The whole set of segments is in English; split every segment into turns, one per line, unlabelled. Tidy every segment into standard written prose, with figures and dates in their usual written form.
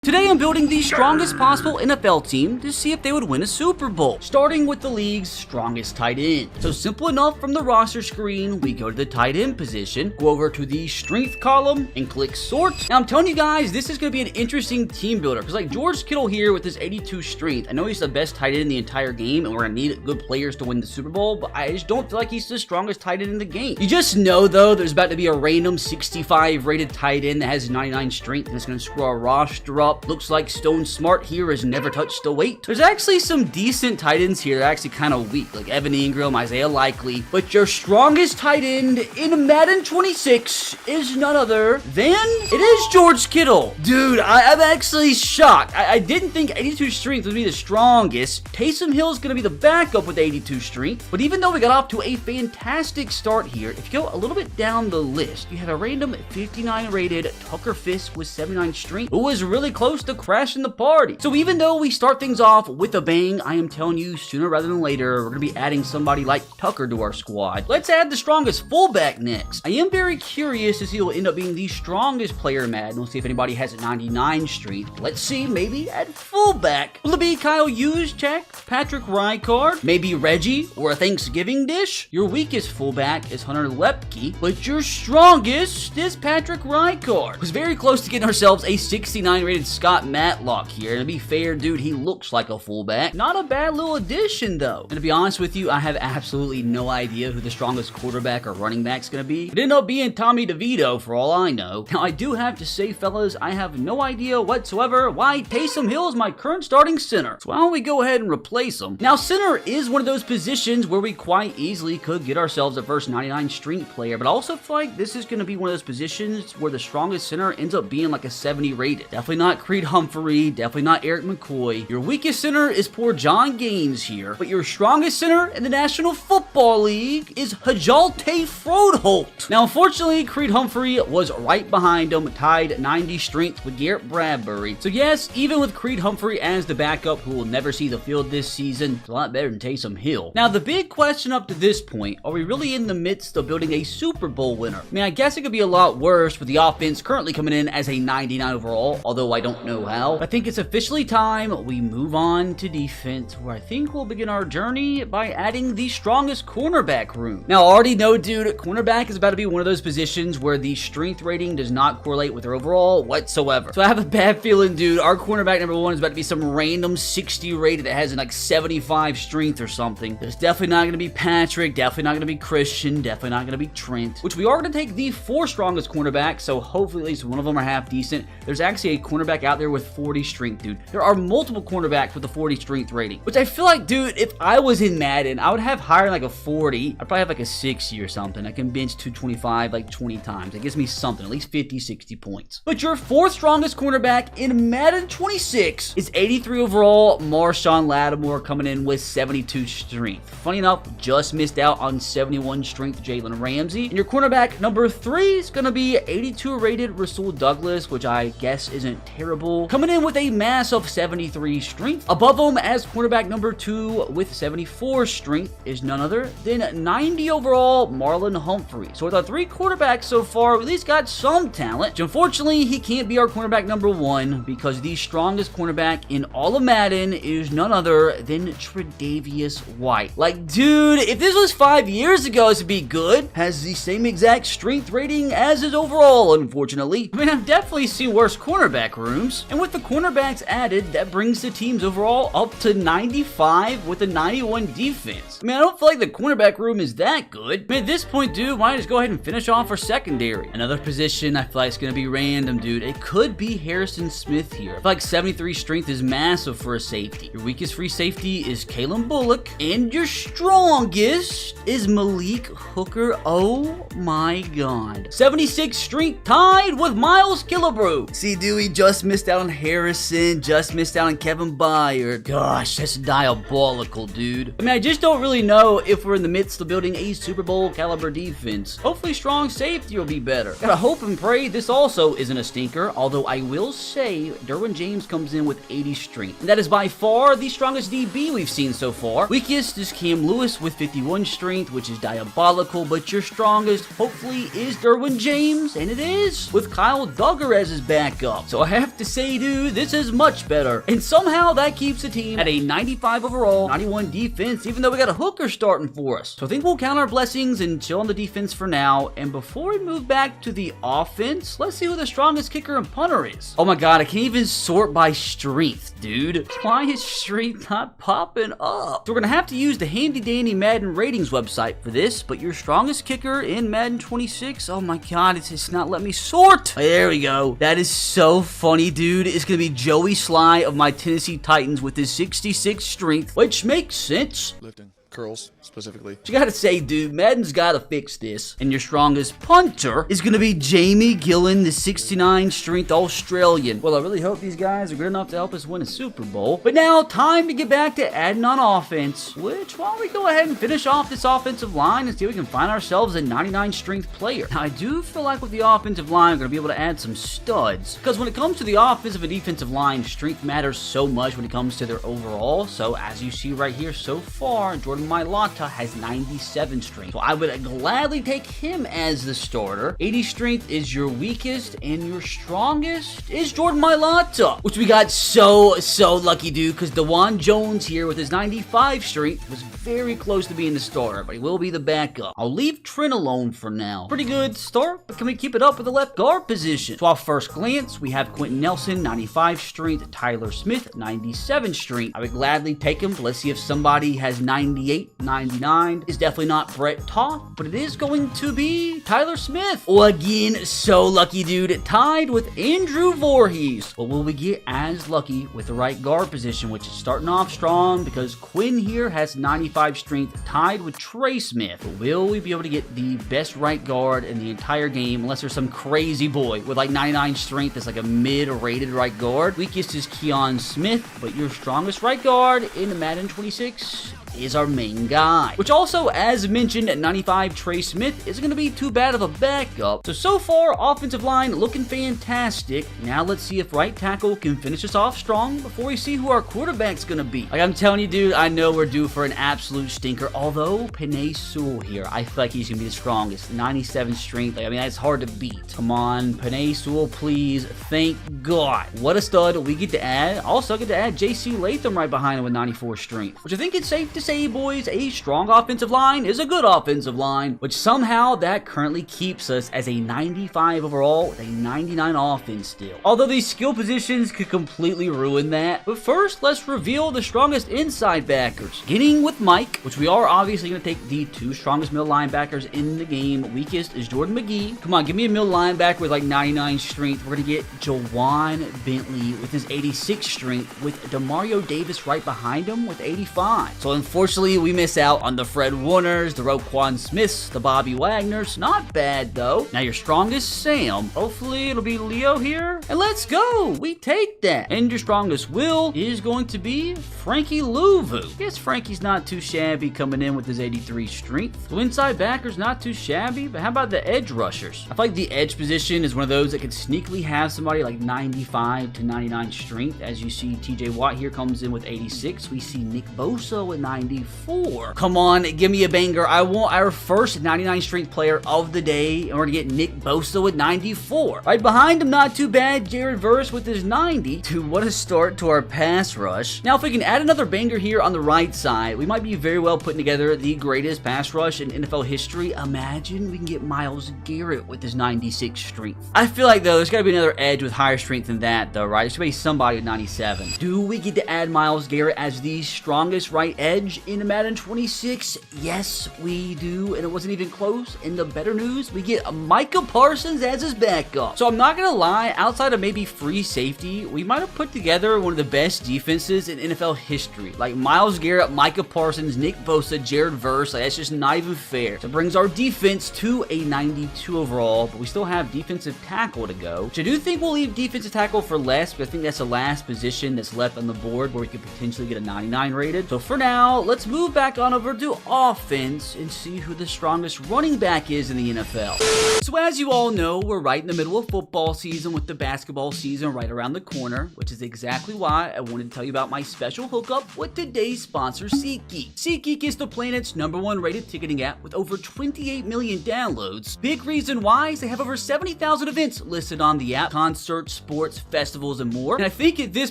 Today I'm building the strongest possible NFL team to see if they would win a Super Bowl, starting with the league's strongest tight end. So simple enough, from the roster screen, we go to the tight end position, go over to the strength column, and click sort. Now I'm telling you guys, this is going to be an interesting team builder, because like George Kittle here with his 82 strength, I know he's the best tight end in the entire game, and we're going to need good players to win the Super Bowl, but I just don't feel like he's the strongest tight end in the game. You just know though, there's about to be a random 65 rated tight end that has 99 strength, and it's going to screw our roster up. Looks like Stone Smart here has never touched a weight. There's actually some decent tight ends here that are actually kind of weak, like Evan Ingram, Isaiah Likely, but your strongest tight end in Madden 26 is none other than it is George Kittle. Dude, I'm actually shocked. I didn't think 82 strength would be the strongest. Taysom Hill is going to be the backup with 82 strength, but even though we got off to a fantastic start here, if you go a little bit down the list, you have a random 59 rated Tucker Fisk with 79 strength, who was really close to crashing the party. So even though we start things off with a bang, I am telling you, sooner rather than later, we're going to be adding somebody like Tucker to our squad. Let's add the strongest fullback next. I am very curious to see who will end up being the strongest player in Madden. We'll see if anybody has a 99 strength. Let's see, maybe at fullback. Will it be Kyle Juszczyk, Patrick Rijkaard, maybe Reggie, or a Thanksgiving dish? Your weakest fullback is Hunter Lepke, but your strongest is Patrick Rijkaard, who's very close to getting ourselves a 69 rated Scott Matlock here. And to be fair, dude, he looks like a fullback. Not a bad little addition, though. And to be honest with you, I have absolutely no idea who the strongest quarterback or running back's gonna be. It ended up being Tommy DeVito, for all I know. Now, I do have to say, fellas, I have no idea whatsoever why Taysom Hill is my current starting center. So why don't we go ahead and replace him? Now, center is one of those positions where we quite easily could get ourselves a first 99 strength player, but I also feel like this is gonna be one of those positions where the strongest center ends up being like a 70 rated. Definitely not Creed Humphrey, definitely not Eric McCoy. Your weakest center is poor John Gaines here, but your strongest center in the National Football League is Hajalte Froholt. Now, unfortunately, Creed Humphrey was right behind him, tied 90 strength with Garrett Bradbury. So yes, even with Creed Humphrey as the backup, who will never see the field this season, it's a lot better than Taysom Hill. Now, the big question up to this point, are we really in the midst of building a Super Bowl winner? I mean, I guess it could be a lot worse with the offense currently coming in as a 99 overall, although I don't know how. I think it's officially time we move on to defense, where I think we'll begin our journey by adding the strongest cornerback room. Now, I already know, dude, cornerback is about to be one of those positions where the strength rating does not correlate with their overall whatsoever. So I have a bad feeling, dude, our cornerback number one is about to be some random 60 rated that has like 75 strength or something. There's definitely not going to be Patrick, definitely not going to be Christian, definitely not going to be Trent, which we are going to take the 4 strongest cornerbacks, so hopefully at least one of them are half decent. There's actually a cornerback out there with 40 strength, dude. There are multiple cornerbacks with a 40 strength rating, which I feel like, dude, if I was in Madden, I would have higher than like a 40. I'd probably have like a 60 or something. I can bench 225 like 20 times. It gives me something, at least 50, 60 points. But your 4th strongest cornerback in Madden 26 is 83 overall, Marshawn Lattimore, coming in with 72 strength. Funny enough, just missed out on 71 strength Jalen Ramsey. And your cornerback number 3 is going to be 82 rated Rasul Douglas, which I guess isn't terrible, coming in with a mass of 73 strength. Above him as cornerback number 2 with 74 strength is none other than 90 overall Marlon Humphrey. So with our 3 quarterbacks so far, we at least got some talent. Which unfortunately, he can't be our cornerback number 1 because the strongest cornerback in all of Madden is none other than Tre'Davious White. Like, dude, if this was 5 years ago, this would be good. Has the same exact strength rating as his overall, unfortunately. I mean, I've definitely seen worse cornerback rooms. And with the cornerbacks added, that brings the team's overall up to 95 with a 91 defense. I mean, I don't feel like the cornerback room is that good. I mean, at this point, dude, why not just go ahead and finish off our secondary? Another position I feel like is going to be random, dude. It could be Harrison Smith here. I feel like 73 strength is massive for a safety. Your weakest free safety is Kalen Bullock, and your strongest is Malik Hooker. Oh my god. 76 strength tied with Miles Killebrew. See, dude, we just missed out on Harrison, just missed out on Kevin Byard. Gosh, that's diabolical, dude. I mean, I just don't really know if we're in the midst of building a Super Bowl caliber defense. Hopefully strong safety will be better. Gotta hope and pray this also isn't a stinker, although I will say Derwin James comes in with 80 strength. And that is by far the strongest DB we've seen so far. Weakest is Cam Lewis with 51 strength, which is diabolical, but your strongest hopefully is Derwin James, and it is, with Kyle Duggar as his backup. So I have have to say, dude, this is much better. And somehow that keeps the team at a 95 overall, 91 defense, even though we got a hooker starting for us. So I think we'll count our blessings and chill on the defense for now. And before we move back to the offense, let's see who the strongest kicker and punter is. Oh my god, I can't even sort by strength, dude. Why is strength not popping up? So we're gonna have to use the handy dandy Madden ratings website for this, but your strongest kicker in Madden 26, oh my god, it's just not letting me sort. There we go. That is so funny, dude. It's gonna be Joey Sly of my Tennessee Titans with his 66 strength, which makes sense.
Lifting. Curls, specifically.
You gotta say, dude, Madden's gotta fix this. And your strongest punter is gonna be Jamie Gillen, the 69 strength Australian. Well, I really hope these guys are good enough to help us win a Super Bowl. But now, time to get back to adding on offense, which, why don't we go ahead and finish off this offensive line and see if we can find ourselves a 99 strength player. Now, I do feel like with the offensive line, we're gonna be able to add some studs. Because when it comes to the offensive and defensive line, strength matters so much when it comes to their overall. So, as you see right here so far, Jordan Mailata has 97 strength. So I would gladly take him as the starter. 80 strength is your weakest, and your strongest is Jordan Mailata, which we got so lucky, dude, because DeJuan Jones here with his 95 strength was very close to being the starter, but he will be the backup. I'll leave Trent alone for now. Pretty good start, but can we keep it up with the left guard position? So off first glance, we have Quentin Nelson, 95 strength, Tyler Smith, 97 strength. I would gladly take him, but let's see if somebody has 98, 99. It's definitely not Brett Toth, but it is going to be Tyler Smith. Oh, again, so lucky, dude. Tied with Andrew Voorhees. But will we get as lucky with the right guard position, which is starting off strong because Quinn here has 95 strength, tied with Trey Smith. But will we be able to get the best right guard in the entire game unless there's some crazy boy with like 99 strength that's like a mid-rated right guard? Weakest is Keon Smith, but your strongest right guard in Madden 26 is our main guy. Which also, as mentioned, at 95, Trey Smith isn't going to be too bad of a backup. So far, offensive line looking fantastic. Now let's see if right tackle can finish us off strong before we see who our quarterback's going to be. Like I'm telling you, dude, I know we're due for an absolute stinker. Although, Penei Sewell here, I feel like he's going to be the strongest. 97 strength. Like, I mean, that's hard to beat. Come on, Penei Sewell, please. Thank God. What a stud we get to add. Also get to add J.C. Latham right behind him with 94 strength. Which I think it's safe to say, boys, a strong offensive line is a good offensive line, which somehow that currently keeps us as a 95 overall with a 99 offense still. Although these skill positions could completely ruin that. But first, let's reveal the strongest inside backers. Beginning with Mike, which we are obviously going to take the two strongest middle linebackers in the game. Weakest is Jordan McGee. Come on, give me a middle linebacker with like 99 strength. We're going to get Jawan Bentley with his 86 strength with Demario Davis right behind him with 85. So unfortunately, we miss out on the Fred Warners, the Roquan Smiths, the Bobby Wagners. Not bad, though. Now, your strongest Sam. Hopefully, it'll be Leo here. And let's go. We take that. And your strongest Will is going to be Frankie Louvu. Guess Frankie's not too shabby coming in with his 83 strength. The inside backer's not too shabby, but how about the edge rushers? I feel like the edge position is one of those that could sneakily have somebody like 95 to 99 strength. As you see, TJ Watt here comes in with 86. We see Nick Bosa with 94. Come on, give me a banger. I want our first 99 strength player of the day, and we're gonna get Nick Bosa with 94. Right behind him, not too bad, Jared Verse with his 90. Dude, what a start to our pass rush. Now, if we can add another banger here on the right side, we might be very well putting together the greatest pass rush in NFL history. Imagine we can get Myles Garrett with his 96 strength. I feel like, though, there's gotta be another edge with higher strength than that, though, right? There's gotta be somebody with 97. Do we get to add Myles Garrett as the strongest right edge in Madden 26? Yes, we do, and it wasn't even close. In the better news, we get Micah Parsons as his backup. So I'm not gonna lie, outside of maybe free safety, we might have put together one of the best defenses in NFL history. Like Myles Garrett, Micah Parsons, Nick Bosa, Jared Verse. Like, that's just not even fair. So it brings our defense to a 92 overall, but we still have defensive tackle to go, which I do think we'll leave defensive tackle for less, but I think that's the last position that's left on the board where we could potentially get a 99 rated. So for now, Now, let's move back on over to offense and see who the strongest running back is in the NFL. So as you all know, we're right in the middle of football season with the basketball season right around the corner, which is exactly why I wanted to tell you about my special hookup with today's sponsor, SeatGeek. SeatGeek is the planet's #1 rated ticketing app with over 28 million downloads. Big reason why is they have over 70,000 events listed on the app, concerts, sports, festivals, and more. And I think at this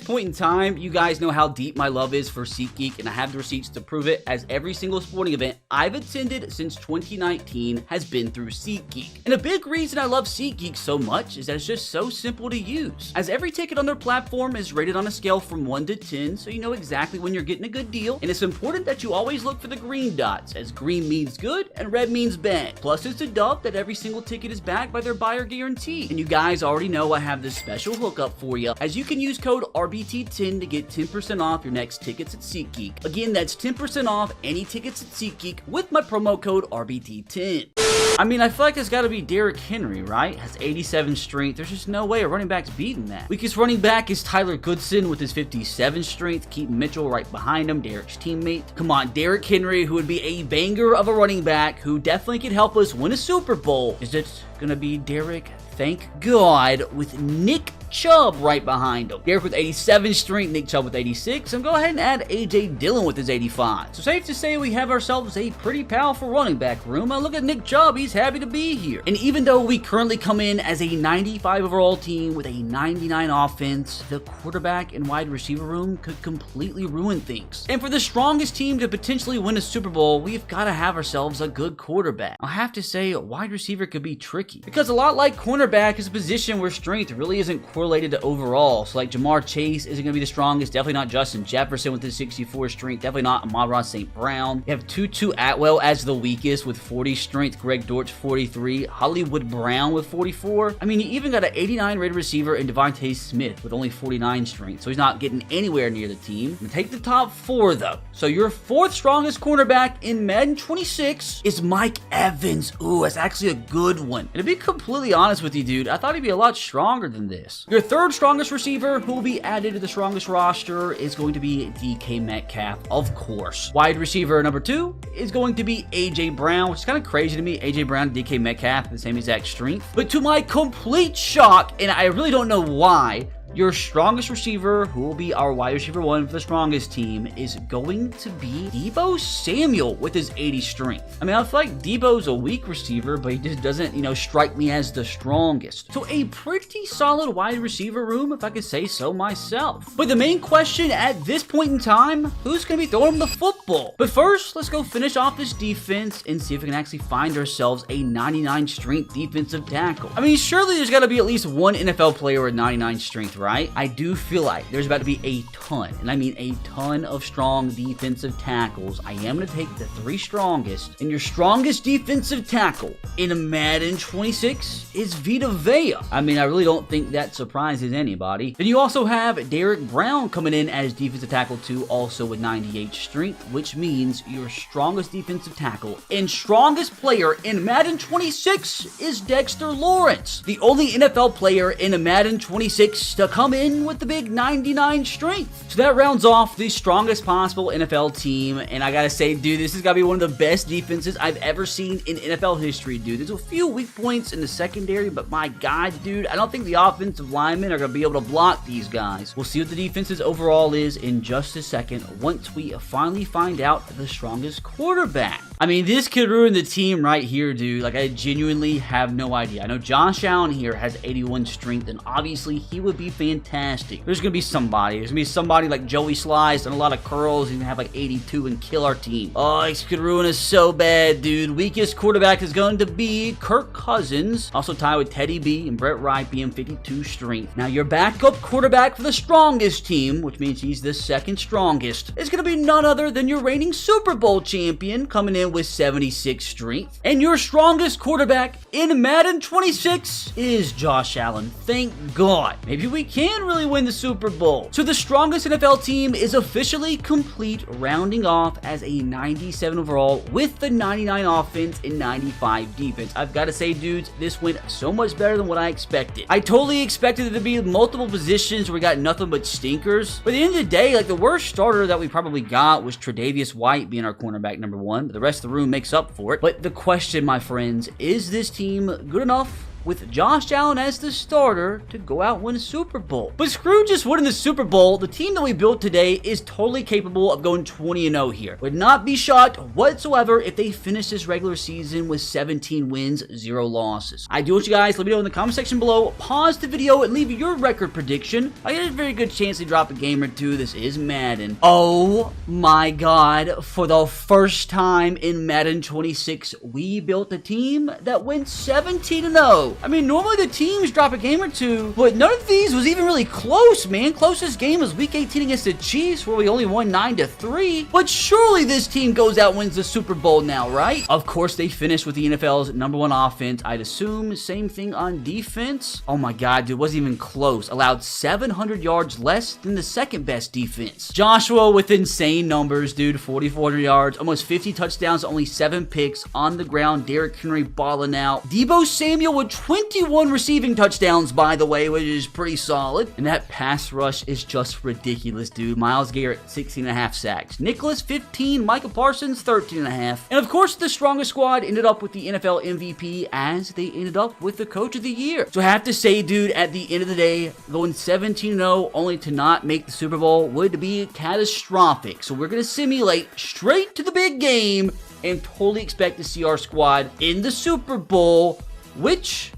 point in time, you guys know how deep my love is for SeatGeek, and I have the receipts to prove it, as every single sporting event I've attended since 2019 has been through SeatGeek. And a big reason I love SeatGeek so much is that it's just so simple to use, as every ticket on their platform is rated on a scale from 1 to 10, so you know exactly when you're getting a good deal. And it's important that you always look for the green dots, as green means good and red means bad. Plus, it's a dub that every single ticket is backed by their buyer guarantee. And you guys already know I have this special hookup for you, as you can use code RBT10 to get 10% off your next tickets at SeatGeek. Again, that's 10% off any tickets at SeatGeek with my promo code RBT10. I mean, I feel like it's got to be Derrick Henry, right? Has 87 strength. There's just no way a running back's beating that. Weakest running back is Tyler Goodson with his 57 strength. Keaton Mitchell right behind him, Derrick's teammate. Come on, Derrick Henry, who would be a banger of a running back, who definitely could help us win a Super Bowl. Is it gonna be Derrick? Thank God, with Nick Chubb right behind him. Derrick with 87 strength, Nick Chubb with 86, and go ahead and add A.J. Dillon with his 85. So safe to say we have ourselves a pretty powerful running back room. And look at Nick Chubb, he's happy to be here. And even though we currently come in as a 95 overall team with a 99 offense, the quarterback and wide receiver room could completely ruin things. And for the strongest team to potentially win a Super Bowl, we've got to have ourselves a good quarterback. I'll have to say, wide receiver could be tricky, because a lot like cornerback is a position where strength really isn't correlated to overall. So like Jamar Chase isn't going to be the strongest, definitely not Justin Jefferson with his 64 strength, definitely not Amon-Ra St. Brown. You have Tutu Atwell as the weakest with 40 strength, Greg Dortch 43, Hollywood Brown with 44. I mean, you even got an 89 rated receiver in Devontae Smith with only 49 strength, so he's not getting anywhere near the team. And take the top 4 though. So your 4th strongest cornerback in Madden 26 is Mike Evans. Ooh, that's actually a good one. And to be completely honest with you, dude, I thought he'd be a lot stronger than this. Your 3rd strongest receiver who will be added to the strongest roster is going to be DK Metcalf, of course. Wide receiver number 2 is going to be AJ Brown, which is kind of crazy to me. AJ Brown and DK Metcalf, the same exact strength. But to my complete shock, and I really don't know why, your strongest receiver, who will be our wide receiver 1 for the strongest team, is going to be Deebo Samuel with his 80 strength. I mean, I feel like Deebo's a weak receiver, but he just doesn't, strike me as the strongest. So a pretty solid wide receiver room, if I could say so myself. But the main question at this point in time, who's going to be throwing him the football? But first, let's go finish off this defense and see if we can actually find ourselves a 99 strength defensive tackle. I mean, surely there's got to be at least one NFL player with 99 strength, right? I do feel like there's about to be a ton, and I mean a ton of strong defensive tackles. I am going to take the 3 strongest, and your strongest defensive tackle in Madden 26 is Vita Vea. I mean, I really don't think that surprises anybody. Then you also have Derrick Brown coming in as defensive tackle 2, also with 98 strength, which means your strongest defensive tackle and strongest player in Madden 26 is Dexter Lawrence, the only NFL player in Madden 26 to come in with the big 99 strength. So that rounds off the strongest possible NFL team, and I gotta say, dude, this is gotta be one of the best defenses I've ever seen in NFL history, dude. There's a few weak points in the secondary, but my God, dude, I don't think the offensive linemen are gonna be able to block these guys. We'll see what the defense's overall is in just a second once we finally find out the strongest quarterback. I mean, this could ruin the team right here, dude. Like, I genuinely have no idea. I know Josh Allen here has 81 strength, and obviously he would be fantastic. There's going to be somebody. There's going to be somebody like Joey Slice and a lot of curls. He's going to have like 82 and kill our team. Oh, this could ruin us so bad, dude. Weakest quarterback is going to be Kirk Cousins. Also tied with Teddy B and Brett Wright being 52 strength. Now, your backup quarterback for the strongest team, which means he's the 2nd strongest, is going to be none other than your reigning Super Bowl champion, coming in in with 76 strength. And your strongest quarterback in Madden 26 is Josh Allen. Thank God. Maybe we can really win the Super Bowl. So the strongest NFL team is officially complete, rounding off as a 97 overall with the 99 offense and 95 defense. I've got to say, dudes, this went so much better than what I expected. I totally expected it to be multiple positions where we got nothing but stinkers. But at the end of the day, like, the worst starter that we probably got was Tre'Davious White being our cornerback number 1. But the rest of the room makes up for it. But the question, my friends, is this team good enough with Josh Allen as the starter to go out and win a Super Bowl? But screw just winning the Super Bowl. The team that we built today is totally capable of going 20-0 here. Would not be shocked whatsoever if they finish this regular season with 17 wins, 0 losses. I do want you guys, let me know in the comment section below. Pause the video and leave your record prediction. I get a very good chance to drop a game or two. This is Madden. Oh my God. For the first time in Madden 26, we built a team that went 17-0. I mean, normally the teams drop a game or two, but none of these was even really close, man. Closest game was Week 18 against the Chiefs, where we only won 9-3. But surely this team goes out and wins the Super Bowl now, right? Of course, they finished with the NFL's #1 offense. I'd assume same thing on defense. Oh my God, dude, wasn't even close. Allowed 700 yards less than the second best defense. Joshua with insane numbers, dude. 4,400 yards, almost 50 touchdowns, only 7 picks on the ground. Derrick Henry balling out. Deebo Samuel with 21 receiving touchdowns, by the way, which is pretty solid. And that pass rush is just ridiculous, dude. Myles Garrett, 16.5 sacks. Nicholas, 15. Micah Parsons, 13.5. And of course, the strongest squad ended up with the NFL MVP, as they ended up with the Coach of the Year. So I have to say, dude, at the end of the day, going 17-0 only to not make the Super Bowl would be catastrophic. So we're going to simulate straight to the big game and totally expect to see our squad in the Super Bowl, which,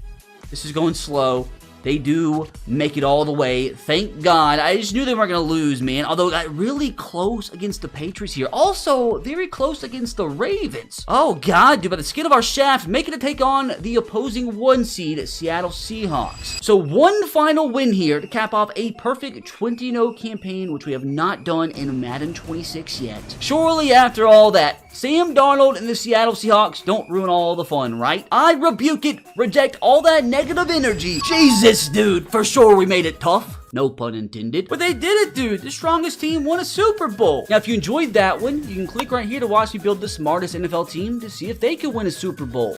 this is going slow, they do make it all the way. Thank God. I just knew they weren't going to lose, man. Although, got really close against the Patriots here. Also, very close against the Ravens. Oh, God, dude, by the skin of our shaft, making it take on the opposing 1 seed, Seattle Seahawks. So, one final win here to cap off a perfect 20-0 campaign, which we have not done in Madden 26 yet. Surely, after all that, Sam Darnold and the Seattle Seahawks don't ruin all the fun, right? I rebuke it. Reject all that negative energy. Jesus, dude. For sure we made it tough. No pun intended. But they did it, dude. The strongest team won a Super Bowl. Now, if you enjoyed that one, you can click right here to watch me build the smartest NFL team to see if they can win a Super Bowl.